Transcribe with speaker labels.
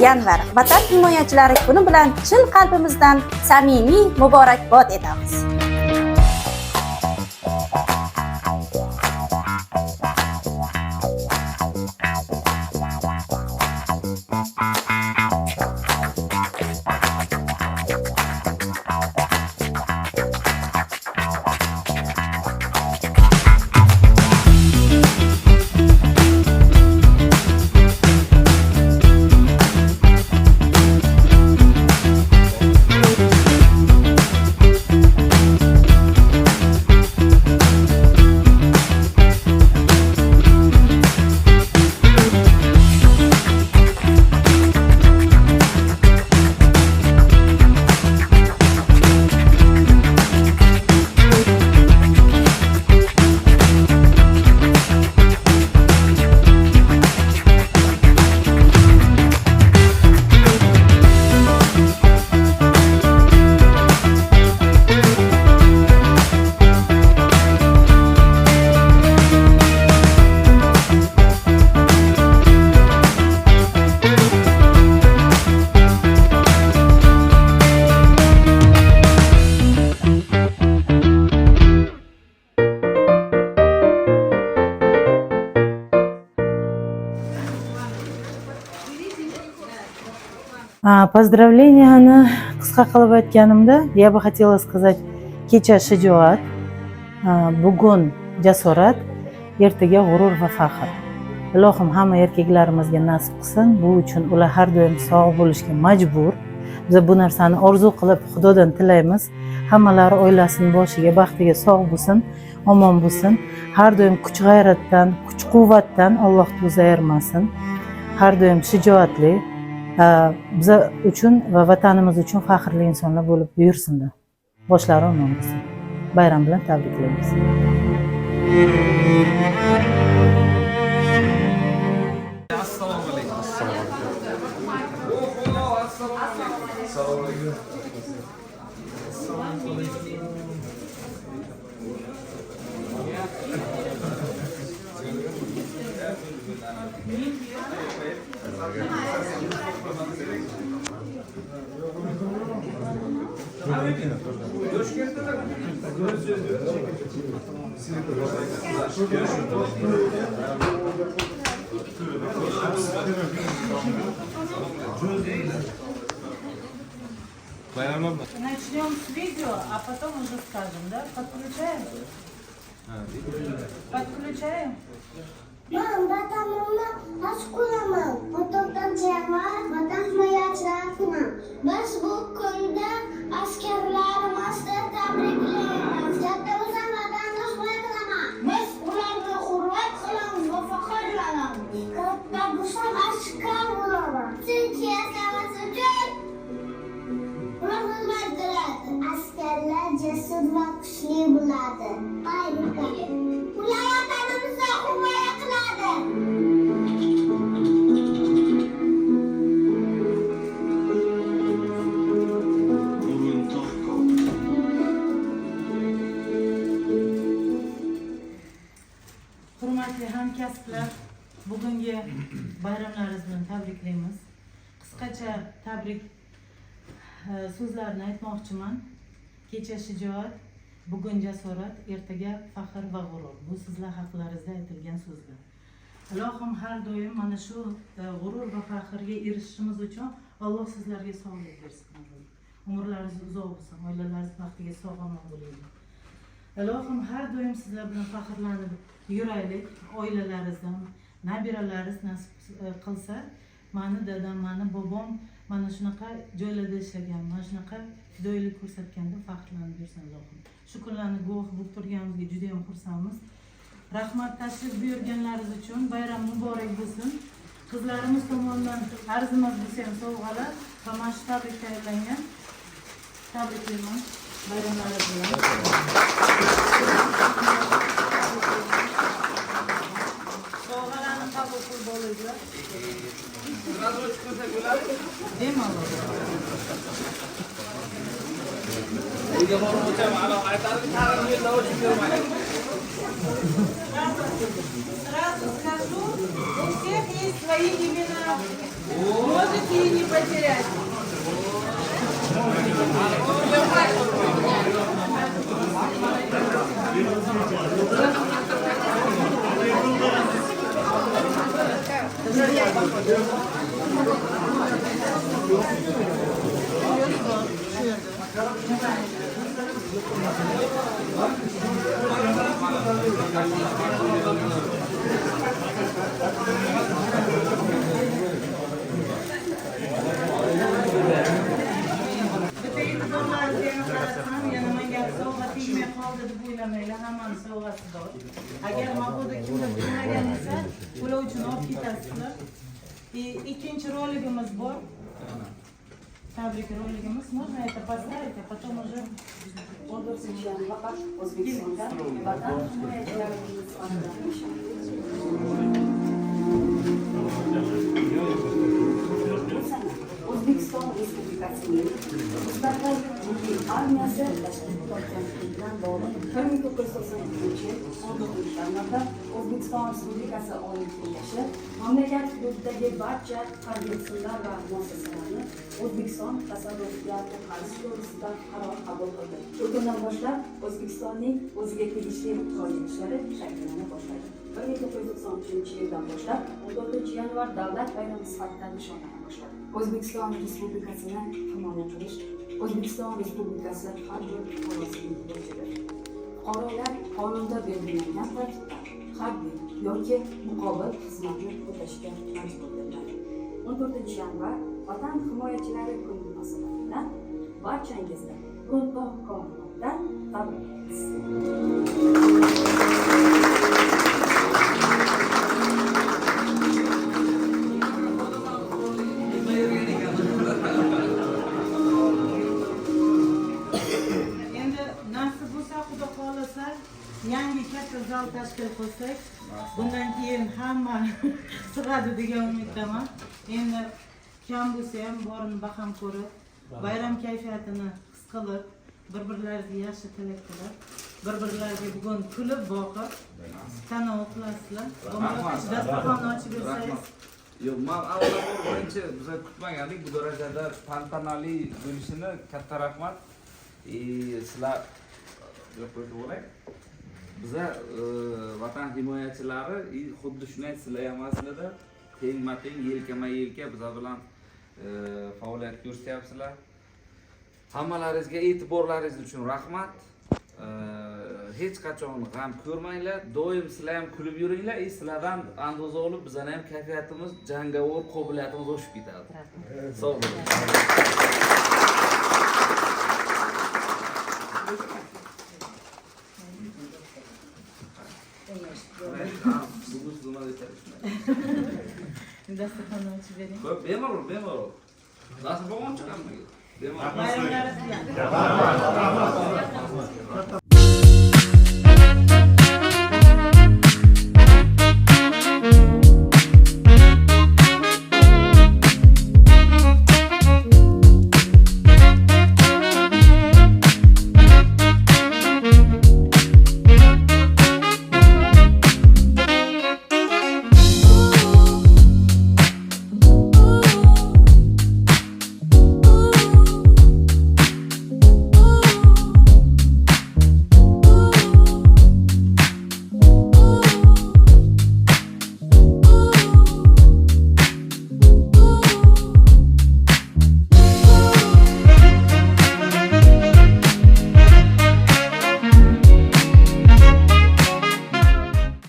Speaker 1: yanvar Vatan himoyachilari kuni bilan chin qalbimizdan samimiy muborakbod etamiz.
Speaker 2: Поздравленияni qisqa qilib aytganimda, я бы хотела сказать, kecha shijoat, bugun jasorat, ertaga g'urur va faxr. Ilohim hamma erkaklarimizga nasib qilsin. Bu uchun ular har doim sog' bo'lishga majbur. Biz bu narsani orzu qilib Xudodan tilaymiz. Hammalari oilasining boshiga, baxtiga sog' bo'lsin, omon bo'lsin. Har doim kuch-g'ayratdan, kuch-quvvatdan Alloh o'zi ayirmasin. Har doim shijoatli, biz uchun va vatanimiz uchun faxrli insonlar bo'lib yursinlar. Boshlari omon bo'lsin. Bayram bilan tabriklaymiz.
Speaker 3: Начнем с видео, а потом уже скажем, да? Подключаем? Подключаем?
Speaker 4: Ma'am, vatanimni haq ko'raman. Otamdan jamoat, vatan himoyachilari kuni. Biz bu kunda askarlarimizni tabriklaymiz. Katta bo'lsin vatanni himoya qilaman. Biz ularga hurmat qilamiz va faxrlanamiz. Katta bo'lsin askar bo'laman. Siyosatimiz uchun ular xizmat qiladi. Askarlar jasur va kuchli bo'ladi. Ular vatanimizni himoya qiladi.
Speaker 3: Hurmatli hamkasblar, bugungi bayramlaringiz bilan tabriklaymiz. Qisqacha tabrik so'zlarini aytmoqchiman. Kecha shijoat, bugun jasorat, ertaga faxr va g'urur. Bu sizlar haqlaringizda aytilgan so'zlar. Ilohim har doim mana shu g'urur va faxrga erishishimiz uchun Alloh sizlarga sog'lik bersin. Umrlaringiz uzoq bo'lsin, oilalaringiz baxtiga sog'-omon bo'ling. Ilohim har doim sizlar bilan faxrlanib yuraylik. Oilalaringizdan, nabiralaringiz nasib qilsa, mani dadam, mani bobom mana shunaqa joylarda ishlagan, mana shunaqa fidoyilik ko'rsatganda faxrlanib yursin Ilohim. Shu kunlarni guvoh bo'lib turganimizga juda ham xursandmiz. Rahmat, tashrif buyurganlaringiz uchun bayram muborak bo'lsin. Qizlarimiz tomonidan arzimas bo'lsa ham sovg'alar va mana shu tabrik tayyorlangan. Tabriklayman bayramlaringiz bilan. Sovg'alarni qabul qildim. bo'laydilar. Bemalol. Сразу скажу, у всех есть свои имена. Можете и не потерять. Agar ma'quda kimdir bilmagan bo'lsa, ular uchun olib ketasizlar. Ikkinchi roligimiz bor. Tabrik roligimiz. Можно это поставить, а потом уже
Speaker 5: O'zbekiston Respublikasining Mustaqil Milliy Armiyasi tashkil topganligi bilan bog'liq 1992-yil 14 O'zbekiston Respublikasi Oliy Kengashi mamlakat hududidagi barcha harbiy tizimlar va muassasalarni O'zbekiston tasarrufiga o'tkazish to'g'risida qaror qabul qildi. Shu kundan boshlab O'zbekistonning o'ziga tegishli qoidalari shakllana boshladi. 1993-yildan boshlab 14-yanvar davlat bayrami sifatida nishonlana boshladi. O'zbekiston Respublikasini himoya qilish O'zbekiston Respublikasi harbiy fuqaroligi bo'yichadir. Fuqarolar qonunda belgilangan tartibda harbiy yoki muqobil xizmatni o'tashga majburlanadi. 14-yanvar Vatan himoyachilari kuni munosabati bilan barchangizni Quruntog' ko'mag'dan tabriklaymiz.
Speaker 3: yangi katta zal tashkil qilsak, bundan keyin hamma sig'adi degan umiddaman. Endi kam bo'lsa ham borini baham ko'rib, bayram kayfiyatini his qilib, bir-birlariga yaxshi tilak qilib, bir-birlariga bugun kulib boqib, tanovul qilasizlar. Dasturxonni ochib bersangiz.
Speaker 6: Yo'q, men avvalo birinchi biz kutmagandik bu darajada tantanali bo'lishini. Katta rahmat. Sizlar biza vatan himoyachilari xuddi shunday sizlar ham aslida tengma-teng yelkama-yelka biza bilan faoliyat ko'rsatyapsizlar. Hammalaringizga e'tiborlaringiz uchun rahmat. Hech qachon g'am ko'rmanglar. Doim sizlar ham kulib yuringlar. Sizlardan andoza olib bizning ham kayfiyatimiz, jangovar qobiliyatimiz oshib ketadi. Sog' bo'ling.
Speaker 3: Dasturxonni ochib bering.
Speaker 6: Bemalol. Dasturxon chiqarmang. Bemalol.
Speaker 3: Bayramlaringiz bilan.